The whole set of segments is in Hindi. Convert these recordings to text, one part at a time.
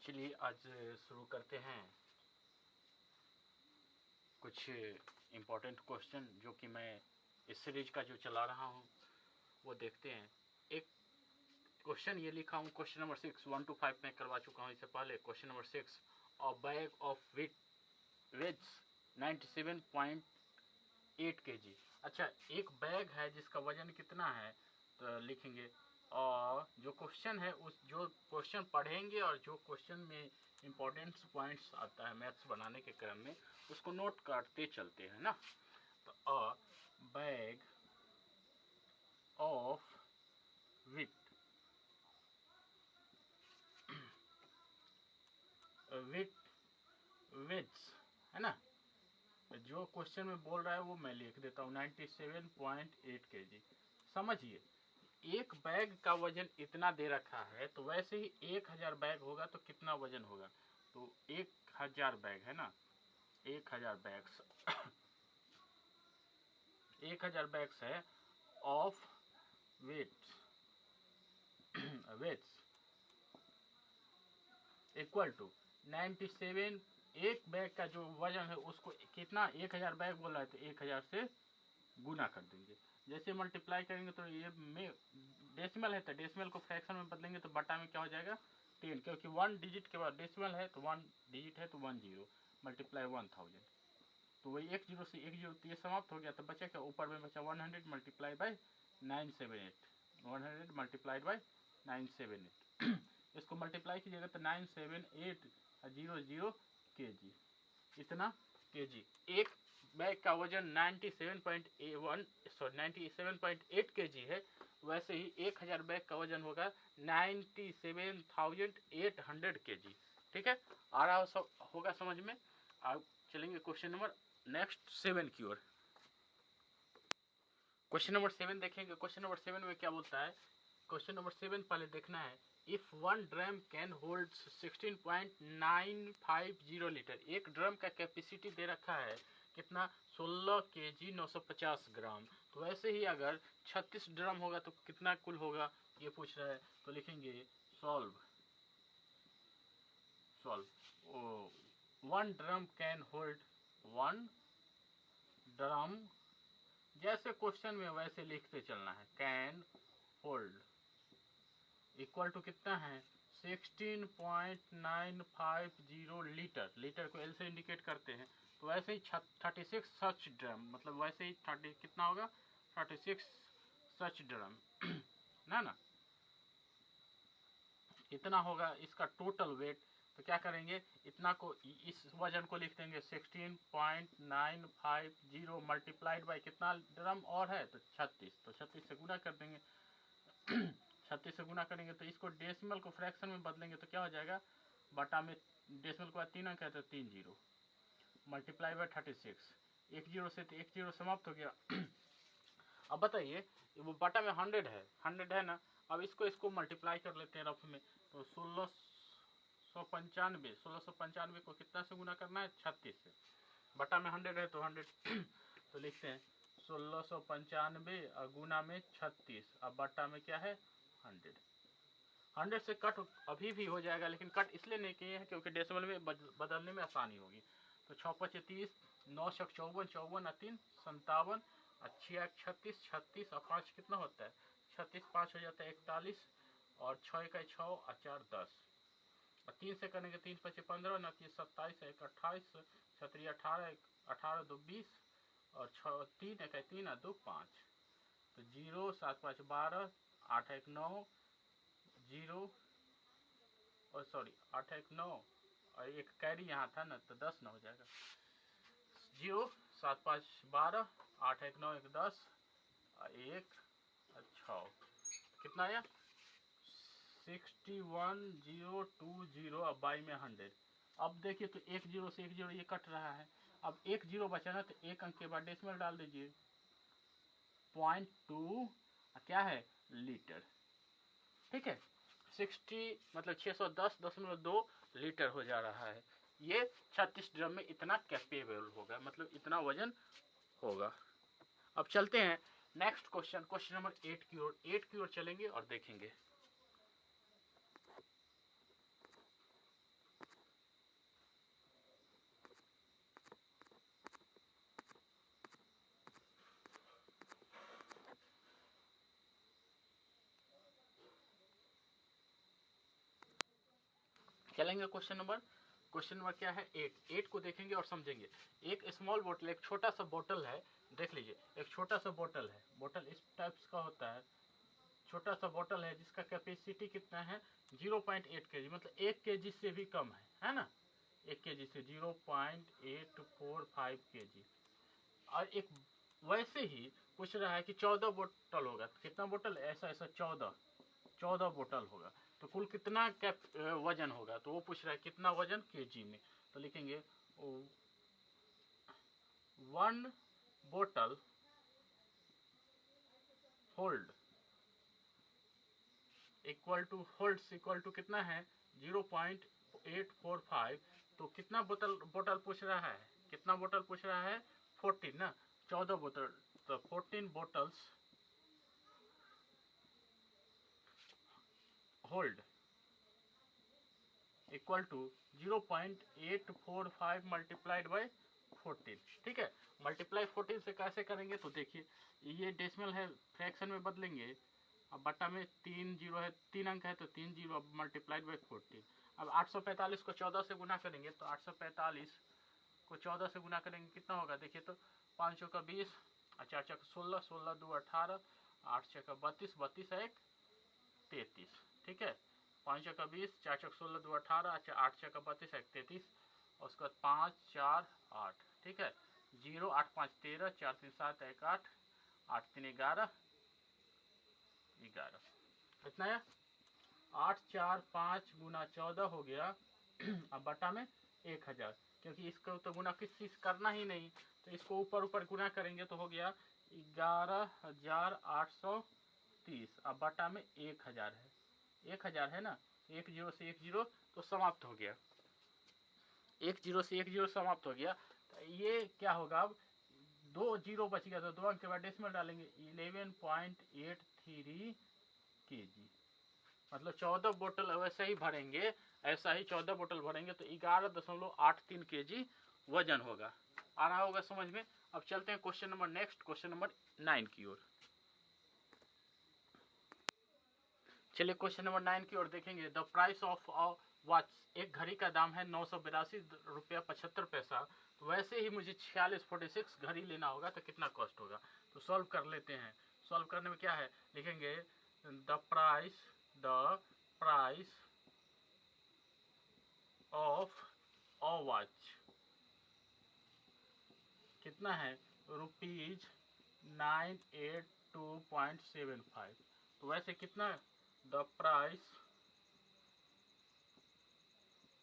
चलिए आज शुरू करते हैं कुछ इम्पोर्टेंट क्वेश्चन जो कि मैं इस सीरीज का जो चला रहा हूँ वो देखते हैं। एक क्वेश्चन ये लिखा हूँ, क्वेश्चन नंबर 6 1 to 5 में करवा चुका हूँ इससे पहले। Question number 6, a bag of weights 97.8 kg। अच्छा, एक बैग है जिसका वजन कितना है, तो लिखेंगे और जो क्वेश्चन है उस जो क्वेश्चन पढ़ेंगे और जो क्वेश्चन में इम्पोर्टेंट पॉइंट्स आता है मैथ्स बनाने के क्रम में उसको नोट करते चलते हैं ना। तो अ बैग ऑफ वेट्स है ना, जो क्वेश्चन में बोल रहा है वो मैं लिख देता हूँ 97.8 kg। समझिए, एक बैग का वजन इतना दे रखा है तो वैसे ही 1000 बैग होगा तो कितना वजन होगा, तो 1000 बैग है ना, 1000 बैग्स 1000 बैग्स है ऑफ वेट्स इक्वल टू 97। एक बैग का जो वजन है उसको कितना, 1000 बैग बोला है तो 1000 से गुना कर देंगे। जैसे मल्टीप्लाई करेंगे तो ये में डेसिमल है तो डेसिमल को फ्रैक्शन में बदलेंगे तो बटा में क्या हो जाएगा 10, क्योंकि 1 डिजिट के बाद डेसिमल है तो 1 डिजिट है तो 10 मल्टीप्लाई 1000, तो वही 1 0 से 1 0 तो ये समाप्त हो गया। तो बचा क्या, ऊपर में बचा 100 मल्टीप्लाई बाय 978, 100 मल्टीप्लाइड बाय 978 इसको मल्टीप्लाई कीजिएगा तो 97800 kg, इतना kg। एक बैग का वजन 97.8 kg है, वैसे ही 1000 बैग का वजन होगा 97,800 kg। ठीक है, आ रहा होगा समझ में। अब चलेंगे क्वेश्चन नंबर नेक्स्ट 7 की ओर। क्वेश्चन नंबर 7 देखेंगे। क्वेश्चन नंबर 7 में क्या बोलता है, क्वेश्चन नंबर 7 पहले देखना है। If 1 drum can hold 16.950 litre, एक ड्रम का कैपेसिटी दे रखा है कितना, 16 kg 950 ग्राम। तो वैसे ही अगर 36 ड्रम होगा तो कितना कुल होगा ये पूछ रहा है। तो लिखेंगे solve 1 drum can hold, 1 drum जैसे क्वेश्चन में वैसे लिखते चलना है, कैन होल्ड इक्वल टू कितना है 16.950 लीटर। लीटर को एल से इंडिकेट करते हैं, तो वैसे ही 36 सच ड्रम, मतलब वैसे ही 30 कितना होगा 36 सच ड्रम ना इतना होगा इसका टोटल वेट। तो क्या करेंगे, इतना को इस वजन को लिख देंगे 16.950 मल्टीप्लाइड बाई कितना ड्रम और है तो 36, तो 36 से गुना कर देंगे 36 से गुना करेंगे तो इसको डेसिमल को फ्रैक्शन में बदलेंगे तो क्या हो जाएगा, बटा में डेसिमल के बाद 3 अंक है तो 3 0 मल्टीप्लाई बाई 36, 1 0 से तो 1 0 समाप्त हो गया। अब बताइए वो बटा में 100 है ना, अब इसको मल्टीप्लाई कर लेते हैं रफ में। तो 1695 को कितना से गुना करना है 36 से, बटा में 100 है तो 100 तो लिखते हैं 1695 और गुना में 36, अब बटा में क्या है 100 से कट अभी भी हो जाएगा, लेकिन कट इसलिए नहीं किए हैं क्योंकि डेसिमल में बदलने में आसानी होगी। तो 6 5 30, 9 6 54, 54 3 57, 6 36, 36 और 5 कितना होता है 36, 5 हो जाता है 41 और 6 1 6 और 4 10 और 3 से करेंगे 3 5 15, 9 3 27, 1 28, 6 3 18, 18 2 20 और 6 3 1 3 और 2 5, तो 0 7 5 12, 8 1 9 0 और सॉरी 8 1 9 और एक कैरी यहाँ था ना तो 10 ना हो जाएगा, 0 7 5 12, 8 1 9 1 10 और 1 6 कितना आया 61020 और बाई में 100। अब देखिए तो 1 0 से 1 0 ये कट रहा है, अब 1 0 बचा ना तो एक अंक के बाद डेसिमल डाल दीजिए 0.2 क्या है लीटर। ठीक है, 60 मतलब 610.2 लीटर हो जा रहा है। ये 36 ड्रम में इतना कैपेबल होगा, मतलब इतना वजन होगा। अब चलते हैं नेक्स्ट क्वेश्चन, क्वेश्चन नंबर 8 की ओर। 8 की ओर चलेंगे और देखेंगे। चलेंगे क्वेश्चन नंबर क्या है 8 को देखेंगे और समझेंगे। एक स्मॉल बोतल, एक छोटा सा बोतल है, देख लीजिए एक छोटा सा बोतल है, बोतल इस टाइप्स का होता है, छोटा सा बोतल है जिसका कैपेसिटी कितना है 0.8 kg, मतलब 1 kg से भी कम है ना, 1 kg से 0.845 kg। और एक वैसे ही पूछ रहा है कि 14 बोतल होगा, तो कितना बोतल, ऐसा 14 बोतल होगा, तो कुल कितना वजन होगा, तो वो पूछ रहा है कितना वजन केजी में। तो लिखेंगे 1 बोतल होल्ड इक्वल टू कितना है 0.845, तो कितना बोतल पूछ रहा है, कितना बोतल पूछ रहा है 14 ना, 14 बोतल, तो 14 bottles hold equal to 0.845 multiplied by 14, ठीक है। मल्टीप्लाई 14 से कैसे करेंगे, तो देखिए ये डेसिमल है, फ्रैक्शन में बदलेंगे, अब बट्टा में 3 जीरो है, 3 अंक है तो 3 जीरो मल्टीप्लाइड बाई 14। अब 845 को 14 से गुना करेंगे, तो 845 को 14 से गुना करेंगे कितना होगा, देखिए तो 5 का 20, 4 चक 16, 16 2 18, 8 चक 32, 32 1 33, ठीक है। 5 का 20, 4 चक 16 2 18, 8 चक 32 1 33, और उसके बाद 5 4 8, ठीक है। 0 8 5 13, 4 3 7 1 8, 8 3 11, कितना है 8 4 5 गुना 14 हो गया अब बटा में 1000, क्योंकि इसको तो गुना किसी से करना ही नहीं, तो इसको ऊपर गुना करेंगे तो हो गया 11,830, अब बटा में 1000 है, 1000 है ना, 1 0 से 1 0 तो समाप्त हो गया, 1 0 से 1 0 समाप्त हो गया। तो ये क्या होगा, अब 2 0 बच गया, तो 2 अंक के बाद डेसिमल डालेंगे 11.83 kg, मतलब 14 बोतल वैसे ही भरेंगे, ऐसा ही 14 बोतल भरेंगे तो 11.83 kg वजन होगा। आ रहा होगा समझ में। अब चलते हैं question number next, question number 9 की ओर। चलिए क्वेश्चन नंबर 9 की ओर देखेंगे। The price of a watch, एक घड़ी का दाम है 982 रुपया 75 पैसा, तो वैसे ही मुझे 46 घड़ी लेना होगा, तो कितना कॉस्ट होगा। तो सॉल्व कर लेते हैं। सॉल्व करने में क्या है, लिखेंगे the price of a watch कितना है, ₹982.75, तो वैसे कितना, द प्राइस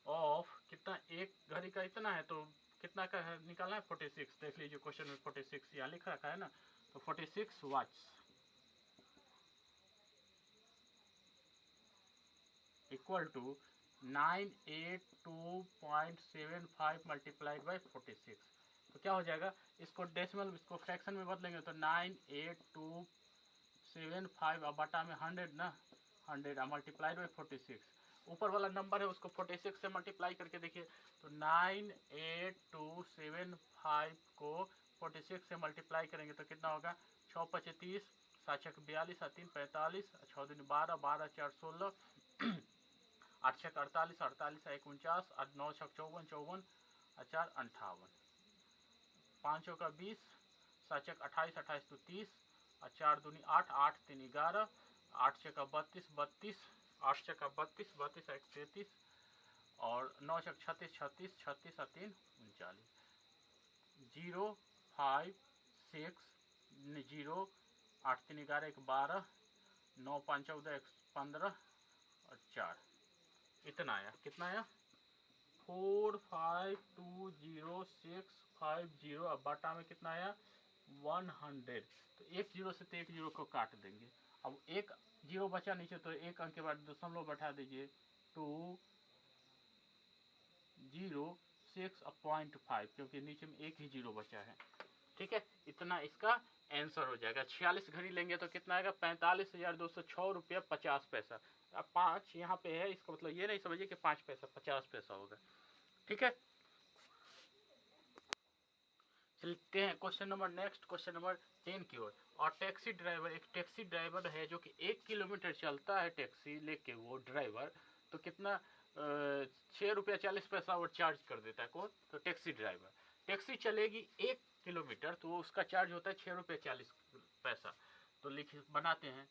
ऑफ कितना, एक घड़ी का इतना है, तो कितना का है निकालना है 46, देख लीजिए क्वेश्चन में 46 यहाँ लिख रखा है ना, तो 46 watch equal to 982.75 multiplied by 46, तो क्या हो जाएगा, इसको डेसिमल, इसको फ्रैक्शन में बदलेंगे तो 98275 अब बटा में 100 ना, 100 मल्टीप्लाइड बाई 46, ऊपर वाला नंबर है उसको 46 से मल्टीप्लाई करके देखिए, तो 98275 को 46 से मल्टीप्लाई करेंगे तो कितना होगा, 6 5 30, 7 6 42, 7 3 45, 6 2 12, 12 4 16, 8 6 48, 48 1 49, 8 9 6 54, 54, 4 58, 5 का 20, 7 6 28, 28 तो 30, 4 दूनी 8, 8 3 11, 8 6 का 32, 32, 8 6 का 32, 32 1 33, और 9 6 36, 36, 36 3 39, 0 5 6 0, 8 3 11 1 12, 9 5 14 1 15 और 4, इतना आया, कितना आया 4520,650, अब बाटा में कितना आया 100, तो एक जीरो से तो एक जीरो को काट देंगे, अब एक जीरो बचा नीचे तो एक अंक के बाद दशमलव बैठा दीजिए 206.5, क्योंकि नीचे में एक ही जीरो बचा है, ठीक है। इतना इसका आंसर हो जाएगा। 46 घड़ी लेंगे तो कितना आएगा 45,206 रुपया 50 पैसा। अब 5 यहाँ पे है, इसका मतलब ये नहीं समझिए कि 5 पैसा 50 पैसा होगा, ठीक है। चलते हैं question number next, question number 10 की ओर। और टैक्सी ड्राइवर, एक टैक्सी ड्राइवर है जो कि 1 किलोमीटर चलता है टैक्सी लेके वो ड्राइवर, तो कितना ₹6.40 वो चार्ज कर देता है। कौन? तो टैक्सी ड्राइवर। टैक्सी चलेगी 1 किलोमीटर तो उसका चार्ज होता है ₹6.40। तो लिख बनाते हैं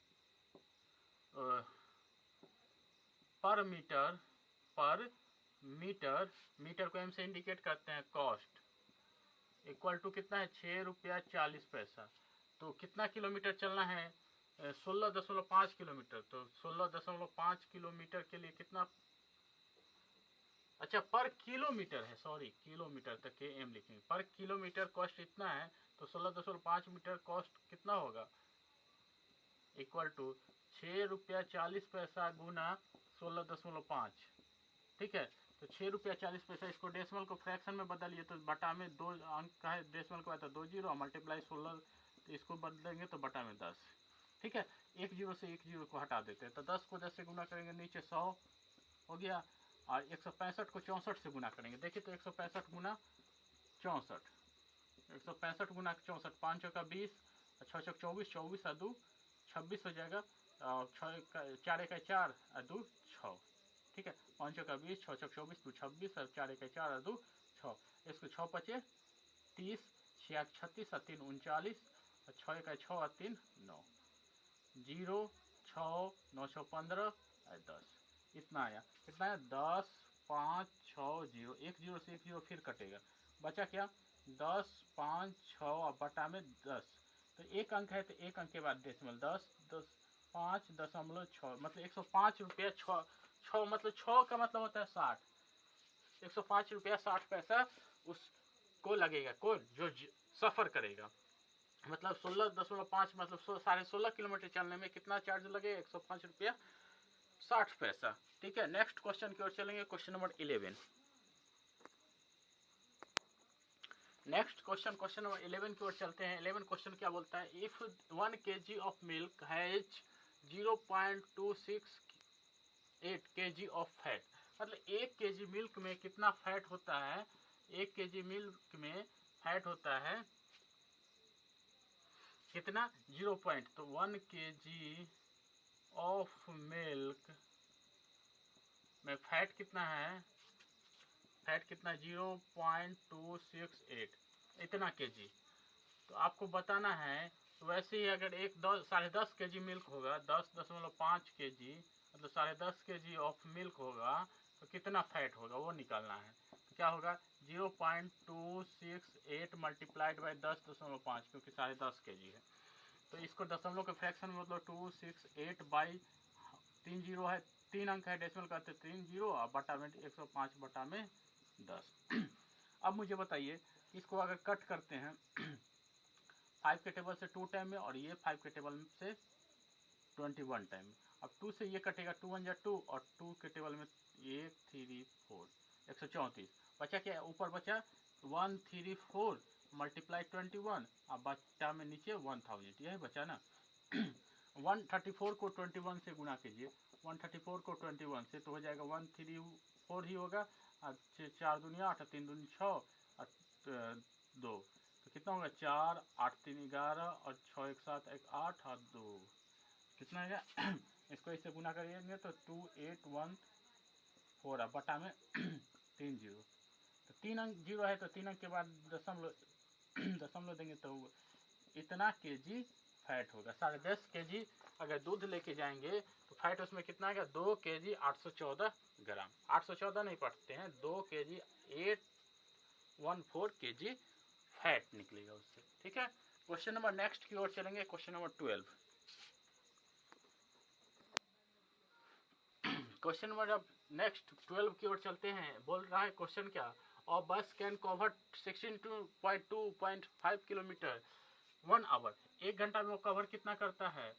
पर मीटर, मीटर को एम से इंडिकेट करते हैं, कॉस्ट इक्वल टू कितना है? ₹6.40। तो कितना किलोमीटर चलना है? 16.5 किलोमीटर। तो 16.5 किलोमीटर के लिए कितना? अच्छा, पर किलोमीटर है, सॉरी, किलोमीटर तक के एम लिखेंगे। पर किलोमीटर कॉस्ट इतना है तो 16.5 मीटर कॉस्ट कितना होगा? इक्वल टू ₹6.40 गुना 16.5। ठीक है, तो ₹6.40। इसको डेसिमल को फ्रैक्शन में बदलिए तो बटा में 2 अंक का है, डेसिमल को आता है 2 जीरो, मल्टीप्लाई 16, तो इसको बदलेंगे तो बटा में 10। ठीक है, एक जीरो से एक जीरो को हटा देते हैं तो 10 को 10 से गुना करेंगे, नीचे 100 हो गया, और 165 को 64 से गुना करेंगे। देखिए तो 165 गुना 64, 165 गुना 64, 5 चौका 20, 6 चौक 24, 24 और 2 26 हो जाएगा, और 4 एक 4 और 2 6। ठीक है, 5 चौका 20, 6 चौक 24, 2 26 और 4 एक 4 और 2 6। इसको 6 पचे 30, 6 36 और 3 39, और 6 एक 6 और 3 9, 0 6 9 6 15 और 10। इतना आया। कितना है? 10 5 6 0, एक जीरो से एक जीरो फिर कटेगा, बचा क्या? 10 5 6 और बटा में 10। तो एक अंक है तो एक अंक के बाद डेसिमल 10 10 5.6, मतलब ₹105 मतलब 6 का मतलब होता है 60। ₹105.60 उसको लगेगा, कौन? जो सफर करेगा। मतलब 16.5 मतलब 16.5 किलोमीटर चलने में कितना चार्ज लगेगा? ₹105.60। ठीक है, नेक्स्ट क्वेश्चन की ओर चलेंगे, question number 11। Next question number 11 की ओर चलते हैं। 11 क्वेश्चन क्या बोलता है? If 1 kg of milk has 0.268 kg of fat, मतलब 1 kg मिल्क में कितना फैट होता है? 1 kg मिल्क में फैट होता है कितना? 0 पॉइंट, तो 1 kg ऑफ मिल्क में फैट कितना है? फैट कितना? 0.268, इतना केजी। तो आपको बताना है, वैसे ही अगर एक 10.5 kg मिल्क होगा, 10.5 kg मतलब 10.5 kg ऑफ मिल्क होगा तो कितना फैट होगा वो निकालना है। तो क्या होगा? 0.268 मल्टीप्लाइड बाई 10.5, क्योंकि 10.5 kg है। तो इसको दशमलव के फ्रैक्शन में मतलब 268 बाई 3 जीरो है, 3 अंक है, डेसिमल करते 3 जीरो, और बटा में 105 बटा में 10। अब मुझे बताइए, इसको अगर कट करते हैं 5 के टेबल से 2 टाइम में, और ये 5 के टेबल से 21 टाइम में। अब 2 से ये कटेगा, 2 1 2, और 2 के टेबल में 1 3 4 134। बचा क्या? ऊपर बचा 134 मल्टीप्लाई 21, और बचा में नीचे 1000, यही बचा ना। 134 को 21 से गुना कीजिए, 134 को 21 से तो हो जाएगा 134 ही होगा, और 4 दूनी 8, 3 दूनी 6, और 2, तो कितना होगा? 4 8 3 11, और 6 1 7 1 8 और 2 कितना है? इसको इससे गुना करेंगे तो 2814, बटा में 3 जीरो, तो 3 अंक जीरो है तो 3 अंक के बाद दशमलव देंगे तो इतना केजी फैट होगा। 10.5 kg अगर दूध लेके जाएंगे तो फैट उसमें कितना आएगा? 2 kg 814 ग्राम। 814 नहीं पढ़ते हैं, 2 kg 814 kg फैट निकलेगा उससे। ठीक है, क्वेश्चन नंबर नेक्स्ट की ओर चलेंगे, क्वेश्चन नंबर 12। क्वेश्चन नंबर अब नेक्स्ट 12 की ओर चलते हैं। बोल रहा है क्वेश्चन क्या? और बस कैन कवर 16.2.5 किलोमीटर 1 आवर। 1 घंटा में वो कवर कितना करता है?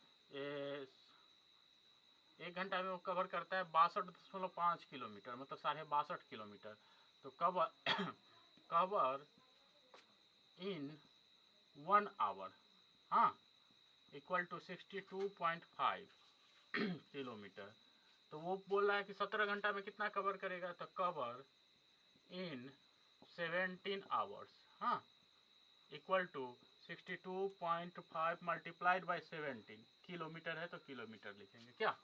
1 घंटा में वो कवर करता है 62.5 किलोमीटर, मतलब 62.5 किलोमीटर। तो कवर इन 1 आवर, हाँ, इक्वल टू 62.5 किलोमीटर। तो वो बोल रहा है कि 17 घंटा में कितना कवर करेगा? तो कवर इन 17 आवर्स, हाँ, equal to 62.5 multiplied by 17, kilometre है तो किलोमीटर लिखेंगे क्या।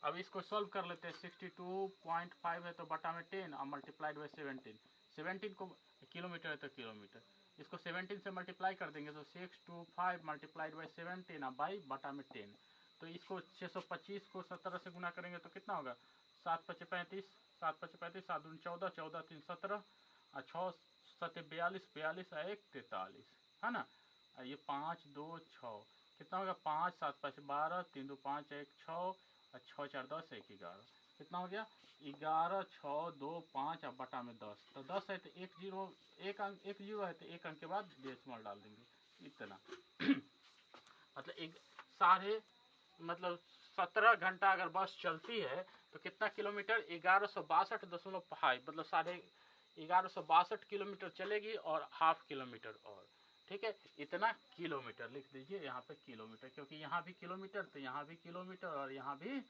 अब इसको सॉल्व कर लेते हैं। 62.5 है तो बटा में 10 और मल्टीप्लाइड बाई 17। 17 को किलोमीटर है तो किलोमीटर, इसको 17 से मल्टीप्लाई कर देंगे तो 625 मल्टीप्लाइड बाई 17 बाई बटा में 10। तो इसको 625 को 17 से गुना करेंगे तो कितना होगा, 7 पचे 35, 7 पचे 35, 7 दूनी 14, 14 3 17 और 6 7 42, 42 और 1 43, है ना। और ये 5 2 6 कितना होगा, 5 7 5 12, 3 2 5 1 6 और 6 4 10 1 11, कितना हो गया 11 6 2 5 और बटा में 10। तो 10 है तो एक जीरो है तो एक अंक के बाद डेसिमल डाल देंगे इतना। मतलब एक साढ़े मतलब 17 घंटा अगर बस चलती है तो कितना किलोमीटर, 1162.5 मतलब 1162 किलोमीटर चलेगी और हाफ किलोमीटर और, ठीक है। इतना किलोमीटर लिख दीजिए यहाँ पे किलोमीटर, क्योंकि यहाँ भी किलोमीटर तो यहाँ भी किलोमीटर और यहाँ भी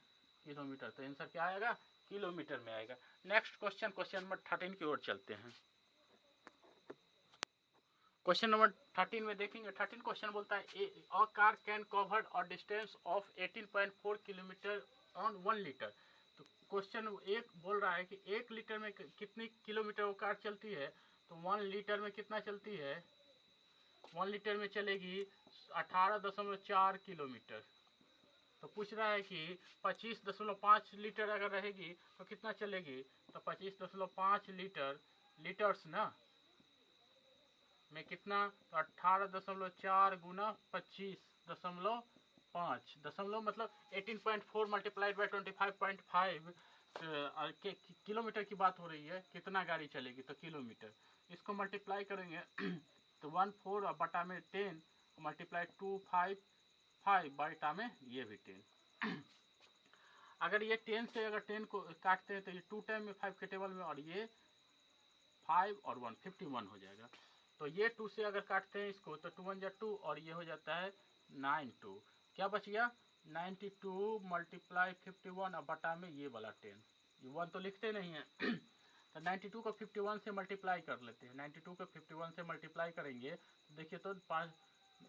किलोमीटर, तो आंसर क्या आएगा, किलोमीटर में आएगा। नेक्स्ट क्वेश्चन, क्वेश्चन नंबर 13 की ओर चलते हैं। क्वेश्चन नंबर 13 में देखेंगे। 13 क्वेश्चन बोलता है a car can cover a distance of 18.4 kilometre on 1 litre. तो क्वेश्चन एक बोल रहा है कि 1 लीटर में कितनी किलोमीटर वो कार चलती है, तो 1 लीटर में कितना चलती है, 1 लीटर में चलेगी 18.4 किलोमीटर। तो पूछ रहा है कि 25.5 लीटर अगर रहेगी तो कितना चलेगी, तो 25.5 लीटर्स ना में कितना, तो 18.4 गुना 25.5 दशमलव मतलब 18.4 मल्टीप्लाइड बाई 25.5 किलोमीटर की बात हो रही है, कितना गाड़ी चलेगी तो किलोमीटर। इसको मल्टीप्लाई करेंगे तो 14 और बटा में 10 मल्टीप्लाई 255 बटा में ये भी 10। अगर ये 10 से अगर 10 को काटते हैं तो ये 2 टाइम में 5 के टेबल में, और ये 5 और 1 51 हो जाएगा। तो ये 2 से अगर काटते हैं इसको तो 2 1 जा 2 और ये हो जाता है 92, क्या बच गया 92 मल्टीप्लाई 51 और बटा में ये वाला 10, ये 1 तो लिखते नहीं है तो 92 को 51 से मल्टीप्लाई कर लेते हैं। 92 को 51 से मल्टीप्लाई करेंगे तो देखिए तो 5,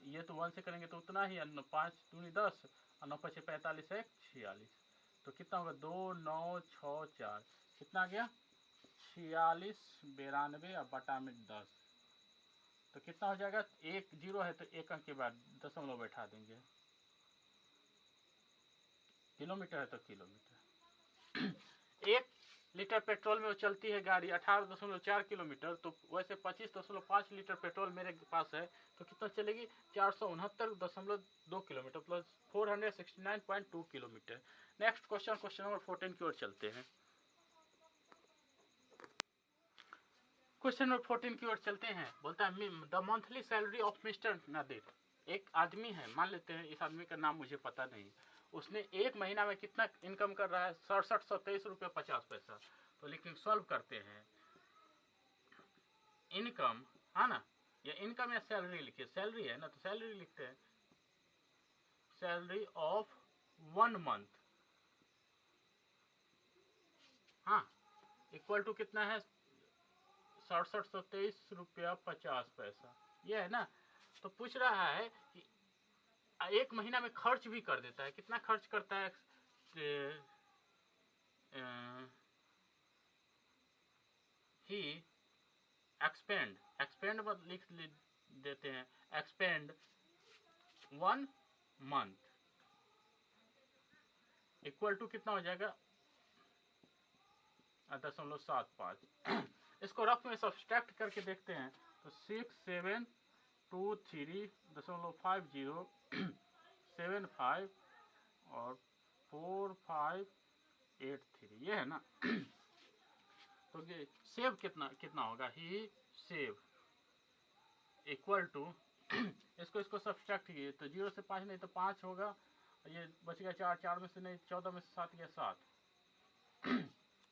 ये तो 1 से करेंगे तो उतना ही, 5 दूनी 10 और 9 5 45 है 46, तो कितना होगा 2 9 6 4, कितना आ गया 46 92 और बटा में 10। तो कितना हो जाएगा, एक जीरो है तो एक अंक के बाद दशमलव बैठा देंगे, किलोमीटर है तो किलोमीटर। 1 लीटर पेट्रोल में वो चलती है गाड़ी 18.4 किलोमीटर, तो वैसे 25.5 लीटर पेट्रोल मेरे पास है तो कितना चलेगी 469.2 kilometre plus 469.2 kilometre. Next question, question number 14 की ओर चलते हैं। क्वेश्चन नंबर 14 की ओर चलते हैं। बोलता है the monthly salary of mister Nadir. एक आदमी है, मान लेते हैं इस आदमी का नाम मुझे पता नहीं, उसने एक महीना में कितना इनकम कर रहा है 6723 रुपये 50 पैसा। तो लेकिन सॉल्व करते हैं इनकम, है ना, या इनकम या सैलरी लिखिए, सैलरी है ना तो सैलरी लिखते हैं, सैलरी ऑफ 1 मंथ, हाँ, इक्वल टू कितना है 6723 रुपया 50 पैसा, ये है ना। तो पूछ रहा है कि एक महीना में खर्च भी कर देता है, कितना खर्च करता है, ही एक्सपेंड लिख देते हैं, एक्सपेंड 1 मंथ इक्वल टू कितना हो जाएगा 0.75। इसको रफ में सब्सट्रैक्ट करके देखते हैं तो 6723.50 75 और 4583, ये है ना। तो ये सेव कितना होगा, ही सेव इक्वल टू इसको सब्सट्रैक्ट किए तो 0 से 5 नहीं तो 5 होगा, ये बच गया 4, 4 में से नहीं 14 में से 7 गया 7,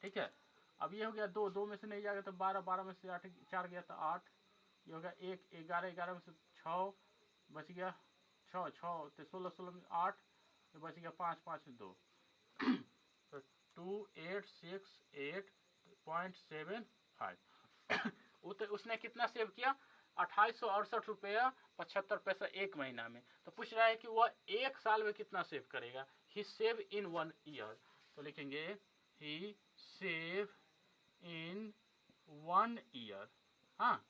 ठीक है। अब ये हो गया 2, 2 में से नहीं जाएगा तो 12, 12 में से 8 4 गया तो 8, ये होगा 1, 11, 11 में से 6 बच गया 6, 6 तो 16, 16 में 8, तो बच गया 5, 5 में 2 तो 2868.75 उसने कितना सेव किया 2868 रुपया 75 पैसा एक महीना में। तो पूछ रहा है कि वह एक साल में कितना सेव करेगा, ही सेव इन 1 ईयर। तो लिखेंगे ही सेव इन 1 ईयर। हाँ,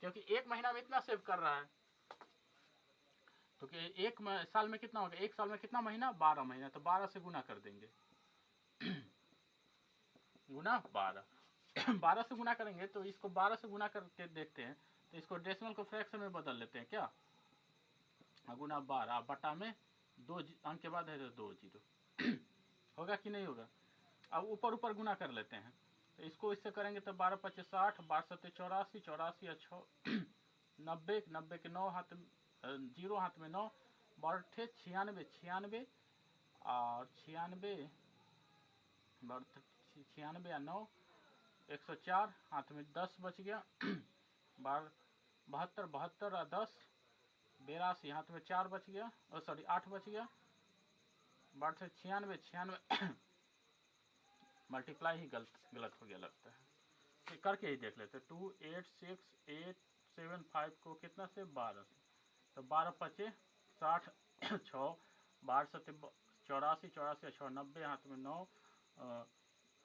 क्योंकि 1 महीना में इतना सेव कर रहा है, तो कि 1 साल में कितना होगा, 1 साल में कितना महीना, 12 महीना, तो 12 से गुना कर देंगे गुना 12 से गुना करेंगे, तो इसको 12 से गुना करके देखते हैं, तो इसको डेसिमल को फ्रैक्शन में बदल लेते हैं क्या, गुना 12 बटा में 2 अंक के बाद है तो 2 जीरो होगा कि नहीं होगा। अब ऊपर ऊपर गुना कर लेते हैं, तो इसको इससे करेंगे तो 12 × 5 = 60, 12 × 7 = 84, 84 और 6 90, 90 के 9 हाथ में 0 हाथ में 9, 12 96, 96 और 96 96 या 9 104 हाथ में 10 बच गया 72, 72 और 10 82 हाथ में 4 बच गया, और सॉरी 8 बच गया, 12 96 96 मल्टीप्लाई ही गलत हो गया लगता है, तो करके ही देख लेते। 2 8 6 8 7 5 को कितना से 12 से, तो 12 × 5 = 60 6 12 × 7 = 84 84 6 90 हाथ में 9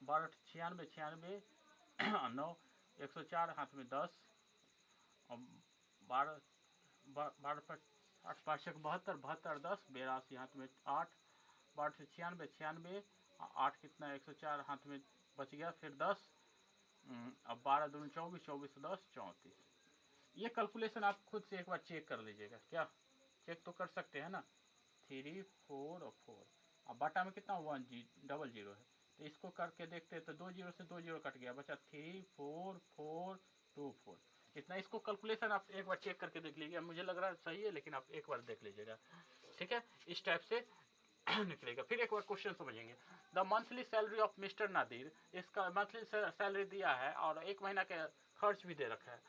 12 96 96 9 104 हाथ में 10 और 12 12 8 5 72 72 10 82 हाथ में 8 12 96 96 8 कितना 104 हाथ में बच गया, फिर 10 अब 12 दूनी 24 24 10 34। ये कैलकुलेशन आप खुद से एक बार चेक कर लीजिएगा, क्या चेक तो कर सकते हैं ना, 3 4 और 4, अब बटा में कितना 100 है, तो इसको करके देखते हैं, तो 2 जीरो से 2 जीरो कट गया, बचा 3 4 4 2 4 इतना। इसको कैलकुलेशन आप एक बार चेक करके देख लीजिएगा, मुझे लग रहा है सही है, लेकिन आप एक बार देख लीजिएगा, ठीक है, इस टाइप से निकलेगा। फिर एक बार क्वेश्चन समझेंगे, the monthly salary of mister Nadir, इसका मंथली सैलरी दिया है और 1 महीना का खर्च भी दे रखा है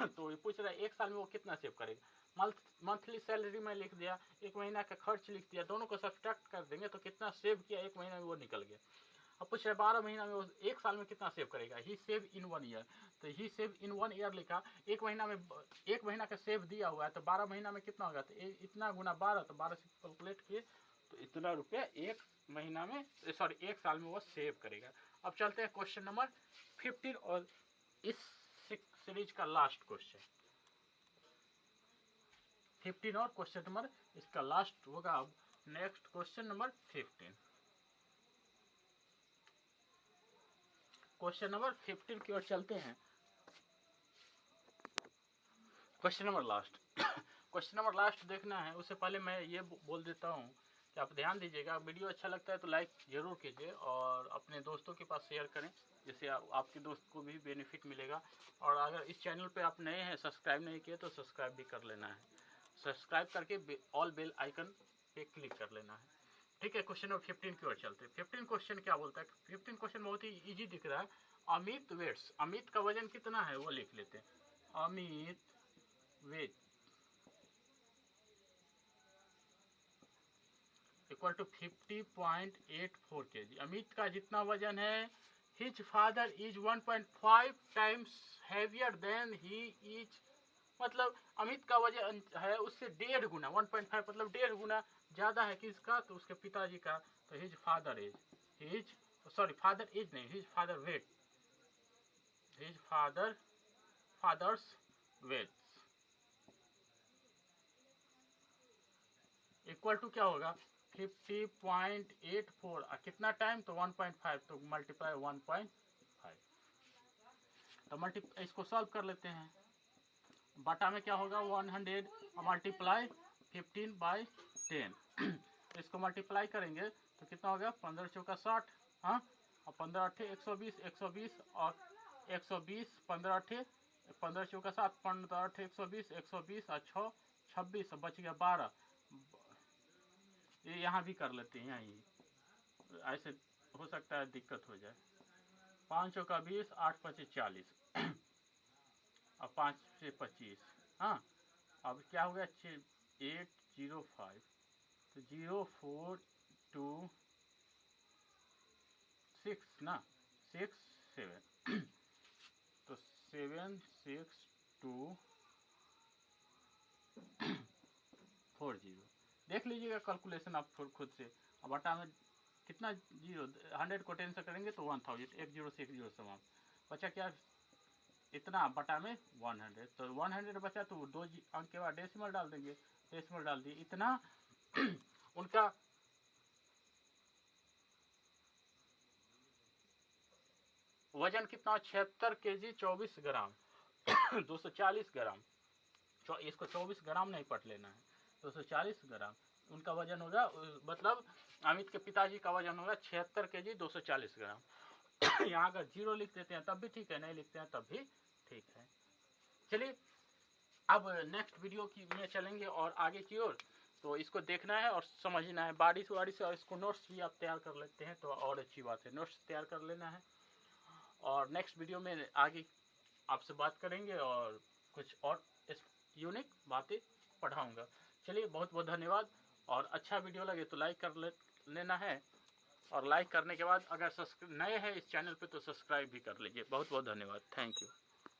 तो ये पूछ रहा है 1 साल में वो कितना सेव करेगा। मंथली सैलरी में लिख दिया, 1 महीना का खर्च लिख दिया, दोनों को सब्ट्रैक्ट कर देंगे तो कितना सेव किया 1 महीना में वो निकल गया। अब पूछ रहे 12 महीना में वो 1 साल में कितना सेव करेगा, ही सेव इन 1 ईयर, तो ही सेव इन 1 ईयर लिखा, 1 महीना में 1 महीना का सेव दिया हुआ है, तो 12 महीना में कितना होगा, तो इतना गुना 12, तो 12 से कैलकुलेट किए तो इतना रुपया 1 महीना में, सॉरी 1 साल में वो सेव करेगा। अब चलते हैं क्वेश्चन नंबर 15 और इस सीरीज का लास्ट क्वेश्चन 15 और क्वेश्चन नंबर इसका लास्ट होगा। अब next question number 15, question number 15 की ओर चलते हैं। Question number last question number last देखना है, उससे पहले मैं ये बोल देता हूँ कि आप ध्यान दीजिएगा, वीडियो अच्छा लगता है तो लाइक जरूर कीजिए और अपने दोस्तों के पास शेयर करें, जिससे आपके दोस्त को भी बेनिफिट मिलेगा। और अगर इस चैनल पे आप नए हैं, सब्सक्राइब नहीं किए तो सब्सक्राइब भी कर लेना है, सब्सक्राइब करके ऑल बेल आइकन पे क्लिक कर लेना है, ठीक है। क्वेश्चन नंबर 15 की ओर चलते हैं। 15 क्वेश्चन क्या बोलता है, 15 क्वेश्चन बहुत ही इजी दिख रहा है। अमित वेट्स, अमित का वजन कितना है वो लिख लेते हैं, Amit weight equal to 50.84 kg। Amit का जितना वजन है, his father is 1.5 times heavier then he is, मतलब अमित का वजन है उससे 1.5 गुना, 1.5 मतलब 1.5 गुना ज्यादा है किसका, तो उसके पिताजी का। तो his father is, his sorry father is नहीं, his father weight, his father's weight equal to क्या होगा 50.84 कितना टाइम, तो 1.5, तो मल्टीप्लाई 1.5, तो इसको सॉल्व कर लेते हैं। बटा में क्या होगा 100 मल्टीप्लाई 15/10 इसको मल्टीप्लाई करेंगे तो कितना हो गया 15 चौका 60, हाँ, और 15 अट्ठे 120, 120 और 120, 15 अट्ठे 15 चौका 7, 15 अट्ठे 120, 120 और 6 26, बच गया 12। ये यहाँ भी कर लेते हैं, यहीं ऐसे हो सकता है दिक्कत हो जाए। 5 चौका 20, 8 5 40 और 5 से 25, हाँ, अब क्या हो गया 805, तो 0426 ना 67 तो 76240 देख लीजिएगा कैलकुलेशन आप खुद से। अब बटा में कितना जीरो, 100 को 10 से करेंगे तो 1000, एक जीरो से एक जीरो समाप्त, बचा क्या इतना बटा में 100, तो 100 बचा तो 2 अंक के बाद डेसिमल डाल देंगे, डेसिमल डाल दिए इतना। उनका वजन कितना, 76 kg 24 ग्राम 240 ग्राम, इसको 24 ग्राम नहीं पढ़ लेना है, 240 ग्राम उनका वजन होगा, मतलब अमित के पिताजी का वजन होगा 76 kg 240 ग्राम। यहाँ अगर जीरो लिख देते हैं तब भी ठीक है, नहीं लिखते हैं तब भी ठीक है। चलिए अब नेक्स्ट वीडियो की में चलेंगे और आगे की ओर, तो इसको देखना है और समझना है बारिश वारिश, और इसको नोट्स भी आप तैयार कर लेते हैं तो और अच्छी बात है, नोट्स तैयार कर लेना है। और नेक्स्ट वीडियो में आगे आपसे बात करेंगे और कुछ और यूनिक बातें पढ़ाऊँगा। चलिए बहुत बहुत धन्यवाद, और अच्छा वीडियो लगे तो लाइक कर लेना है, और लाइक करने के बाद अगर नए हैं इस चैनल पे तो सब्सक्राइब भी कर लीजिए। बहुत बहुत धन्यवाद, थैंक यू।